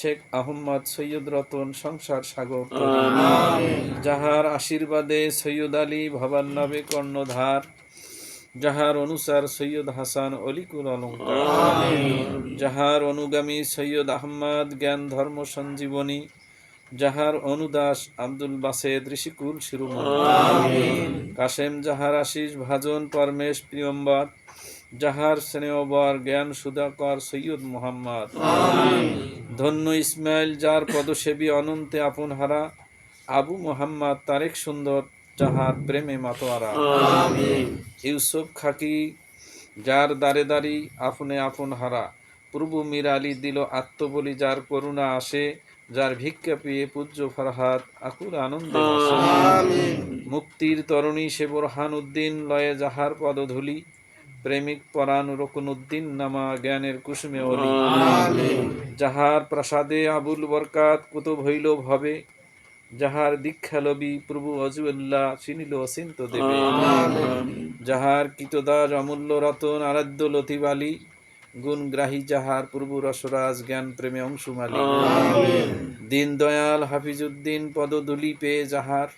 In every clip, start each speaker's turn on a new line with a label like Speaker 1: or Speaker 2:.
Speaker 1: শেখ আহমদ সৈয়দ রতন সংসার সাগর তরী, যাহার আশীর্বাদে সৈয়দ আলী ভবান নবে কর্ণধার, যাহার অনুসার সৈয়দ হাসান অলিকুল অলঙ্কার, যাহার অনুগামী সৈয়দ আহমদ জ্ঞান ধর্ম সঞ্জীবনী, যাহার অনুদাস আব্দুল বাসেদ ঋষিকুল শিরোমণি, কাশেম যাহার আশিস ভাজন পরমেশ প্রিয়ম্বর, যাহার স্নেহবর জ্ঞান সুধাকর সৈয়দ মুহাম্মদ, ধন্য ইসমাইল যার পদসেবী অনন্তে আপন হারা, আবু মোহাম্মদ তারেক সুন্দর যাহার প্রেমে মাতোয়ারা, ইউসুফ খাকি যার দারে দারি আপনে আপন হারা, প্রভু মীর আলী দিল আত্মবলি যার করুণা আসে, যার ভিক্ষা পেয়ে পূজ্য ফরহাদ আকুল আনন্দে ভাসে, মুক্তির তরুণী সে বোরহান উদ্দিন লয়ে যাহার পদধূলি, প্রেমিক পরাণ রকুন উদ্দিন নামা জ্ঞানের কুসুমে অলি, যাহার প্রসাদে আবুল বরকাত কুতুব হইল ভবে, যাহার দীক্ষা লবি প্রভু অজুল্লাহ চিনিল অচিন্ত দেবে, যাহার কীতদাস অমূল্য রতন আরাধ্য লতিফ আলী, গুণগ্রাহী যাহার প্রভু রসরাজ জ্ঞান প্রেমে অংশুমালী, দিন দয়াল হাফিজউদ্দিন পদধূলি পেয়ে যাহার,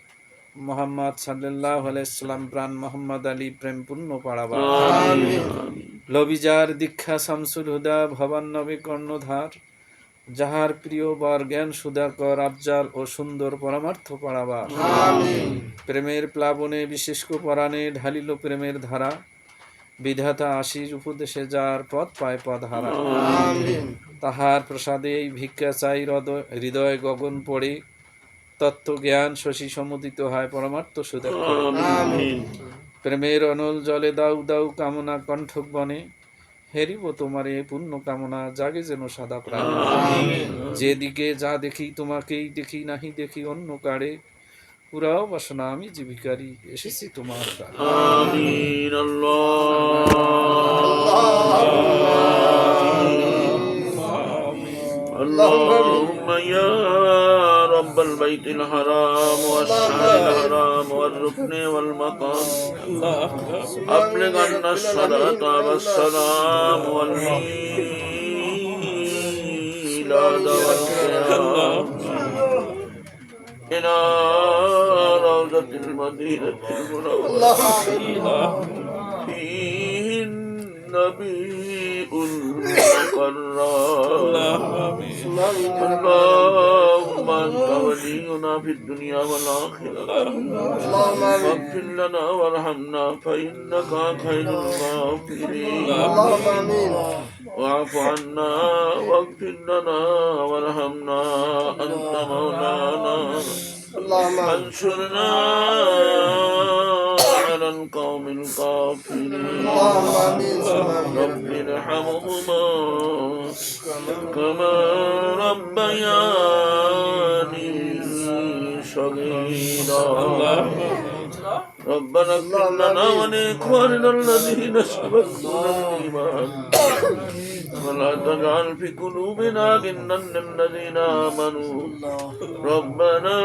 Speaker 1: মোহাম্মদ সাল্লাল্লাহু আলাইহি সাল্লাম প্রাণ মোহাম্মদ আলী প্রেম পূর্ণ পাড়াবা, লবিজার দীক্ষা শামসুল হুদা ভবান নবে কর্ণধার, যাহার প্রিয় বর জ্ঞান সুধাকর আফজাল ও সুন্দর পরমার্থ পাড়াবা, প্রেমের প্লাবনে বিশেষ পরাণে ঢালিল প্রেমের ধারা, বিধাতা আশিস উপদেশে যার পদ পায় পদহারা, তাহার প্রসাদে ভিক্ষা চাই হৃদয় গগন পড়ে, তত্ত্ব জ্ঞান শশী সমুদিত হয় পরমার্থ সুধাকর, প্রেমের অনল জলে দাউ দাউ কামনা কণ্ঠক বনে, হেরিব তোমার এই পুণ্য কামনা জাগে যেন সাদা প্রাণ, যেদিকে যা দেখি তোমাকেই দেখি নাহি দেখি অন্য কারে, পুরাও বাসনা আমি যে ভিখারি এসেছি তোমার দ্বারে।
Speaker 2: আমিন। আল্লাহুম্মা ইয়া রাব্বাল বাইতিল হারাম ওয়াশ-শাহরিল হারাম ওয়ার রুকনি ওয়াল মাকাম, أبلغ عنا الصلاة والسلام والميلاد والقيام إلى روضة المدينة المنورة فيه النبي المقرب، اللهم أنت ولينا في الدنيا والآخرة، واغفر لنا وارحمنا فإنك خير الغافرين، واعف عنا واغفر لنا وارحمنا أنت مولانا، انصرنا على القوم الكافرين، رب ارحمهما كما ربياني صغيرا، ربنا اغفر لنا ولإخواننا الذين سبقونا بالإيمان، ولا تجعل في قلوبنا غلا للذين آمنوا ربنا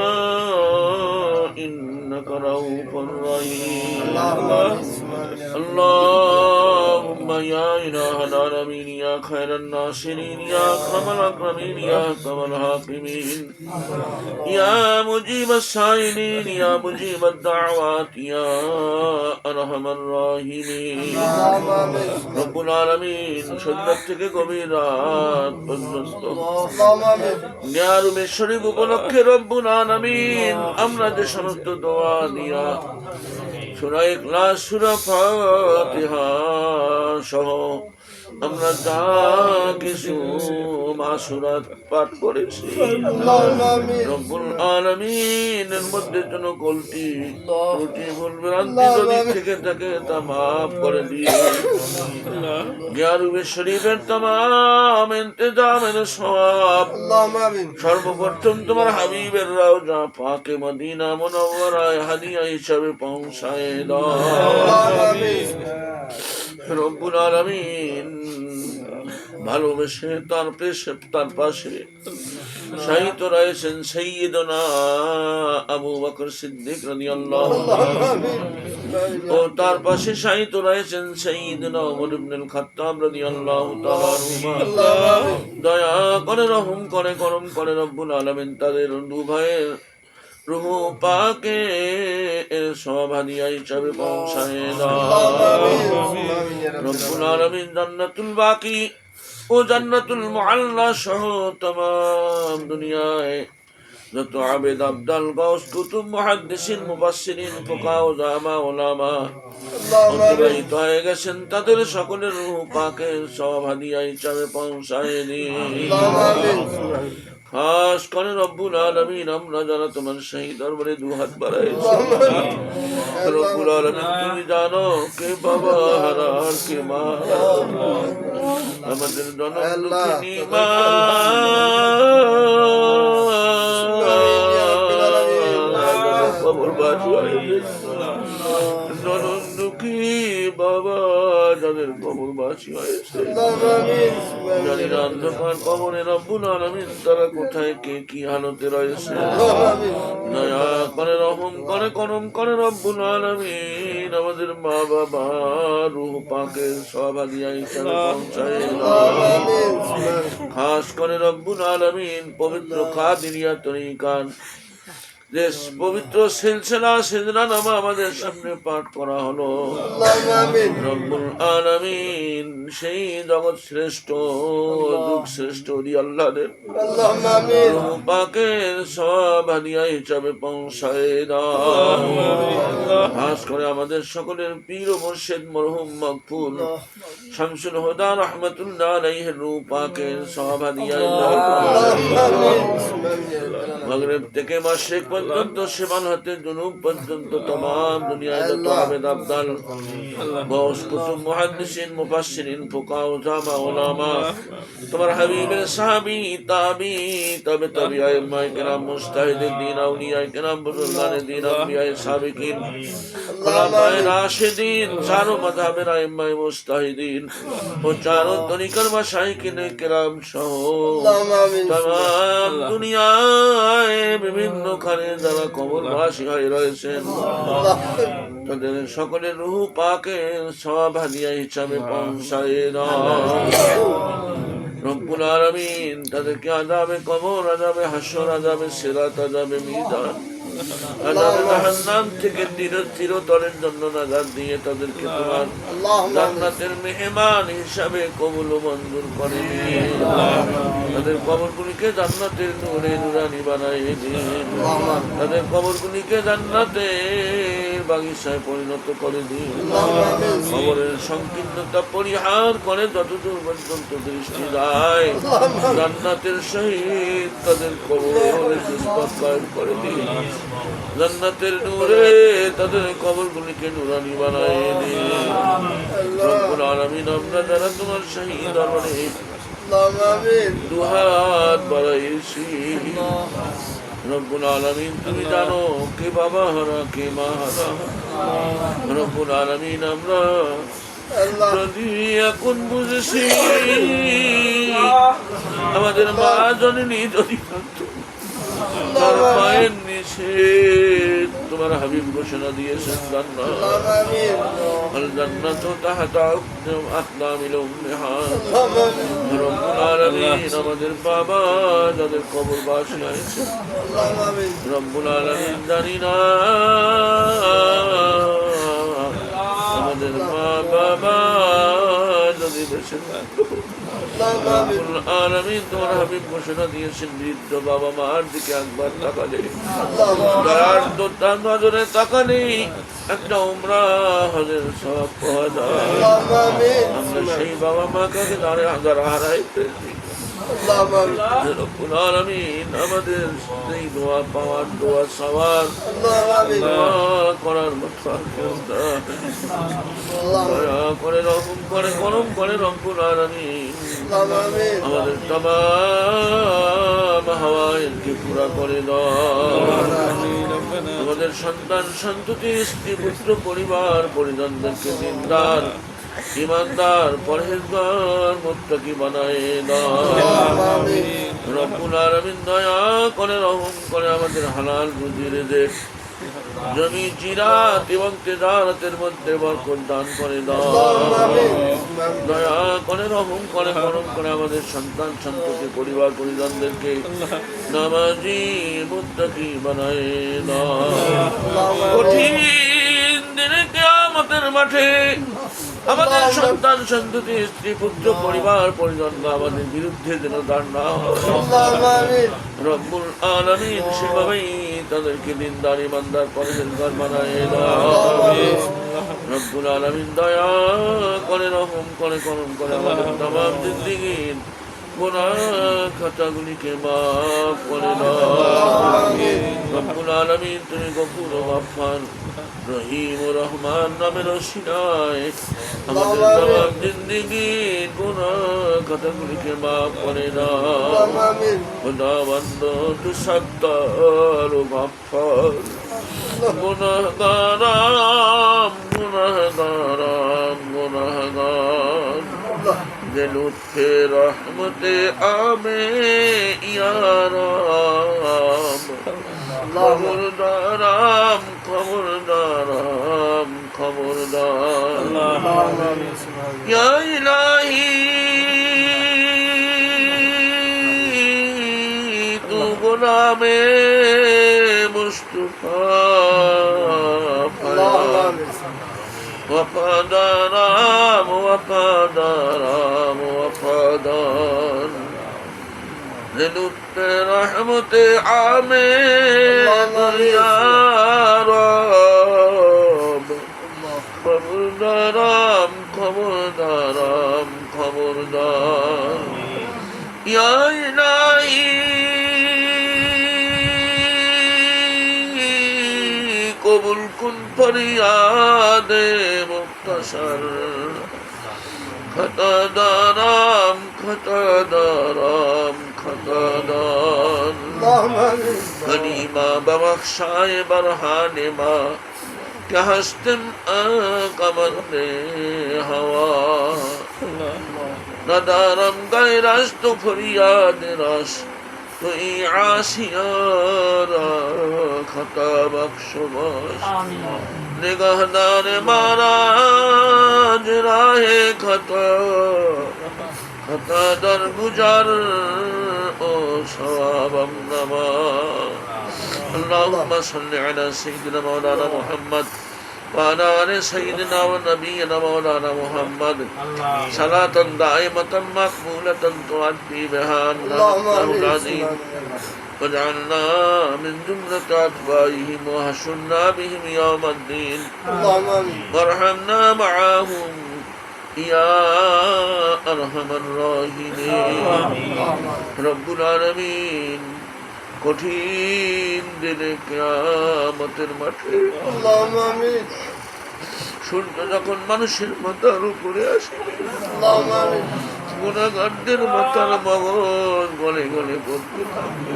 Speaker 2: إنك رؤوف رحيم، اللهم يا إله العالمين يا خير الناصرين يا أكرم الأكرمين يا أحكم الحاكمين يا مجيب السائلين يا مجيب الدعوات يا أرحم الراحمين رب العالمين সন্ধ্যা থেকে গভীর রাত পর্যন্ত নিয়ারুমের শরীফ উপলক্ষে রব্বুল আলামিন আমরা যে সমস্ত দোয়া দিয়া সূরা ইখলাস সূরা ফাতিহা সহ আমরা যা কিছু মাসুরাত পাঠ করেছি রব্বুল আলামিনের মধ্যে যেন গলতি ত্রুটি ভুল ভ্রান্তি যদি থেকে থাকে তা মাফ করে দিয়ে গিয়ারুবে শরীফের তামাম ইন্তজামের সওয়াব সর্বপ্রথম তোমার হাবিবের রওজা পাকে মদিনা মুনাওয়ারায় হাদিয়া হিসাবে পৌঁছায় দাও রব্বুল আলামিন ভালোবেসে তার পাশে শাহিদ রয়েছেন সাইয়্যিদুনা আবু বকর সিদ্দিক রাদিয়াল্লাহু তাআলা ও তার পাশে শাহিদ রয়েছেন সাইয়্যিদুনা ওমর ইবনুল খাত্তাব রাদিয়াল্লাহু তাআলা আনহুমা। দয়া করে রহম করে করম করে রব্বুল আলামিন তাদের দু ভাইয়ের রূহ পাকে এর সব হাদিয়া হিসাবে পৌঁছায় দাও। রব্বুল আলামিন জান্নাতুল বাকি ও জান্নাতুল মুআল্লা সহ तमाम দুনিয়ায় যত আবেদ আবদাল গাউস কুতুব মুহাদ্দিসিন মুফাসসিরিন ফুকাহা উলামা উলামা অতিবাহিত হয়ে গেছেন তাদের সকলের রূহ পাকে সব হাদিয়া হিসাবে পৌঁছায় দিন। খাস করে রব্বুল আলামিন আমরা যারা তোমার সেই দরবারে দু হাত বাড়াইছি রব্বুল আলামিন তুমি জানো কে বাবা হারা আর কে মা আমাদের জনম দুঃখিনী মা কবরবাসী জনম দুঃখী বাবা যাদের কবরবাসী হয়েছে জানি না অন্ধকার কবরে রব্বুল আলামিন তারা কোথায় কে কি হালতে রয়েছে দয়া করে রহম করে করম করে রব্বুল আলামিন আমাদের মা বাবা রূহ পাকের সব হাদিয়া হিসাবে পৌঁছায় দাও। খাস করে রব্বুল আলামিন পবিত্র কাদিরিয়া তরিকার যে পবিত্র সিলসিলা সিজদা নামা আমাদের সামনে পাঠ করা হলো রব্বুল আলামিন সেই জগৎ শ্রেষ্ঠ যুগ শ্রেষ্ঠ আল্লাহদের রূহ পাকের সব হাদিয়া হিসাবে পৌঁছায় দাও। খাস করে আমাদের সকলের পীর ও মুর্শিদ মরহুম মাগফুর শামসুল হুদা রাহমাতুল্লাহ আলাইহির রূহ পাকের সব হাদিয়া হিসাবে মাগরিব থেকে মাশরিক পর্যন্ত শিমাল হতে জুনুব পর্যন্ত तमाम দুনিয়ায় যত আবেদ আবদাল গাউস কুতুব মুহাদ্দিসিন মুফাসসিরিন ফুকাহা উলামা উলামা তোমার হাবিবের সাহাবী তাবি তবে আইম্মায়ে কেরাম মুজতাহিদিন দ্বীন আউলিয়ায়ে কেরাম বুজুর্গানে দ্বীন আম্বিয়ায়ে সাবিকিন খুলাফায়ে রাশিদিন চারো মাযহাবের আইম্মায়ে মুজতাহিদিন ও চারো তরিকার মাশায়েখিনে কেরাম সহ तमाम দুনিয়ায় বিভিন্ন খানে যারা কবরবাসী হয়ে রয়েছেন তাদের সকলের রূহ পাকে সব হাদিয়া হিসাবে পৌঁছায় দাও। রব্বুল আলামিন তাদেরকে আযাবে কবর আযাবে হাসর আযাবে সিরাত আযাবে মিজান আযাবে জাহান্নাম থেকে চিরতরের জন্য নাজাত দিয়ে তাদেরকে তোমার জান্নাতের মেহমান হিসাবে কবুল ও মঞ্জুর করে দিন। তাদের কবরগুলিকে জান্নাতের নূরে নূরানি বানাইয়ে দিন। তাদের কবরগুলিকে জান্নাতের বাগিচায় পরিণত করে দিন। কবরের সংকীর্ণতা পরিহার করে যতদূর পর্যন্ত দৃষ্টি যায় জান্নাতের সহিত তাদের কবরের নিসবত কায়েম করে দিন। জান্নাতের নূরে তাদের কবরগুলিকে নূরানি বানাইয়ে দিন। রব্বুল আলামিন আমরা যারা তোমার শহীদ দরবারে দু হাত বাড়াইছি রব্বুল আলামিন তুমি জানো কে বাবা হারা কে মা হারা। রব্বুল আলামিন আমরা যদি এখন বুঝেছি আমাদের মা জননী যদি তার মায়ের নিচে তোমার হাবিব ঘোষণা দিয়েছেন জান্নাত তাহতা আকদামিল উম্মাহাত। রব্বুল আলামিন আমাদের বাবা যাদের কবরবাসী হয়েছে রব্বুল আলামিন জানি না আমাদের মা বাবা যদি বেঁচে থাকতো রব্বুল আলামিন তোমার হাবিব ঘোষণা দিয়েছেন বৃদ্ধ বাবা মার দিকে একবার তাকালে দয়ার দোতা নজরে তাকালে একটা উমরা হজের সওয়াব পাওয়া যায়। আমরা সেই বাবা মাকে যারা হারাই ফেলেছি রব্বুল আলামিন আমাদের সেই দোয়া পাওয়ার দোয়া সওয়ার দোয়া করার মতো দয়া করে রহম করে করম করে রব্বুল আলামিন আমাদের तमाम হাওয়াইজকে পুরা করে দাও। আমাদের সন্তান সন্ততি স্ত্রী পুত্র পরিবার পরিজনদেরকে দিনদার ইমানদার পরহেজগার মুত্তাকি বানায় দাও। রব্বুল আলামিন দয়া করে রহম করে আমাদের হালাল রুজি রিজিক জমি জিরাত এবং তেজারতের মধ্যে বরকত দান করে দাও। দয়া করে রহম করে করম করে আমাদের সন্তান সন্ততি পরিবার পরিজনদেরকে নামাজি মুত্তাকি বানায় দাও। কঠিন দিনে কিয়ামতের মাঠে আমাদের সন্তান সন্ততি স্ত্রী পুত্র পরিবার পরিজন আমাদের বিরুদ্ধে যেন দাঁড় না হয়। রব্বুল আলামিন সেভাবেই তাদেরকে দিনদার ইমানদার পরহেজগার বানায় দাও। রব্বুল আলামিন দয়া করে রহম করে করম করে আমাদের তামাম জিন্দেগীর গুনাহ খাতাগুলিকে মাফ করে দাও। রব্বুল আলামিন তুমি গফুর ও গফফার রহিম ও রহমান নামের ওসিলায় আমাদের তামাম জিন্দেগীর গুনাহ খাতাগুলিকে মাফ করে দাও। খোদাবন্দ তু সত্তার ও গফফার গুনাহগারাম গুনাহগারাম গুনাহগার যে লুৎফে রহমতে আমে ইয়া রাম খবরদারাম খবরদারাম খবরদার ইয়া ইলাহি তু গোলামে মুস্তাফা वफादाराम वफादाराम वफादार लुत्फ़े रहमते आमे या रब खबरदाराम खबरदाराम खबरदार या इलाही कबूल कुन फरियादे मुख्तसर खतादाराम खतादाराम खतादार गनीमा बबख्शाए बरहाने मा क्या हस्तम कमंदे हवा नदारम गैरस तो फरियाद रस तो आसियारा खता बख्शबाश निगहदार महाराज राहे खता खता दर गुजर ओ सवाबम नमा अल्लाहुम्मा सल्लि अला सय्यिदिना मौलाना मुहम्मद وعلى آل سيدنا ونبينا مولانا محمد صلاة دائمة مقبولة تؤدي بها النبي العظيم واجعلنا من جملة أتباعهم وحشرنا بهم يوم الدين وارحمنا معهم يا أرحم الراحمين رب العالمين কঠিন দিনে কিয়ামতের মাঠে সূর্য যখন মানুষের মাথার উপরে আসবে গুনাহগারদের মাথার মগজ গলে গলে পড়তে থাকবে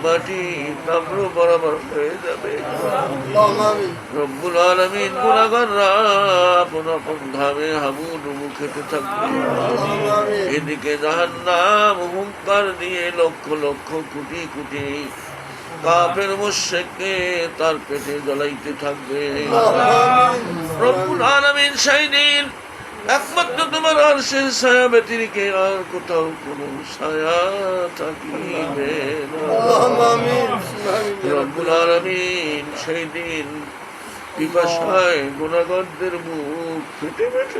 Speaker 2: মাটি তাম্র বরাবর হয়ে যাবে রব্বুল আলামিন গুনাহগাররা আপন আপন ঘামে হাবুডুবু খেতে থাকবে এদিকে জাহান্নাম হুঙ্কার দিয়ে লক্ষ লক্ষ কোটি কোটি কাফের মুশরিককে তার পেটে জ্বলাইতে থাকবে রব্বুল আলামিন সেই দিন একমাত্র তোমার আরশের ছায়া ব্যতিরেকে আর কোথাও কোনো ছায়া থাকিবে না রব্বুল আলামিন সেই দিন পিপাসায় গুনাহগারদের মুখ ফেটে ফেটে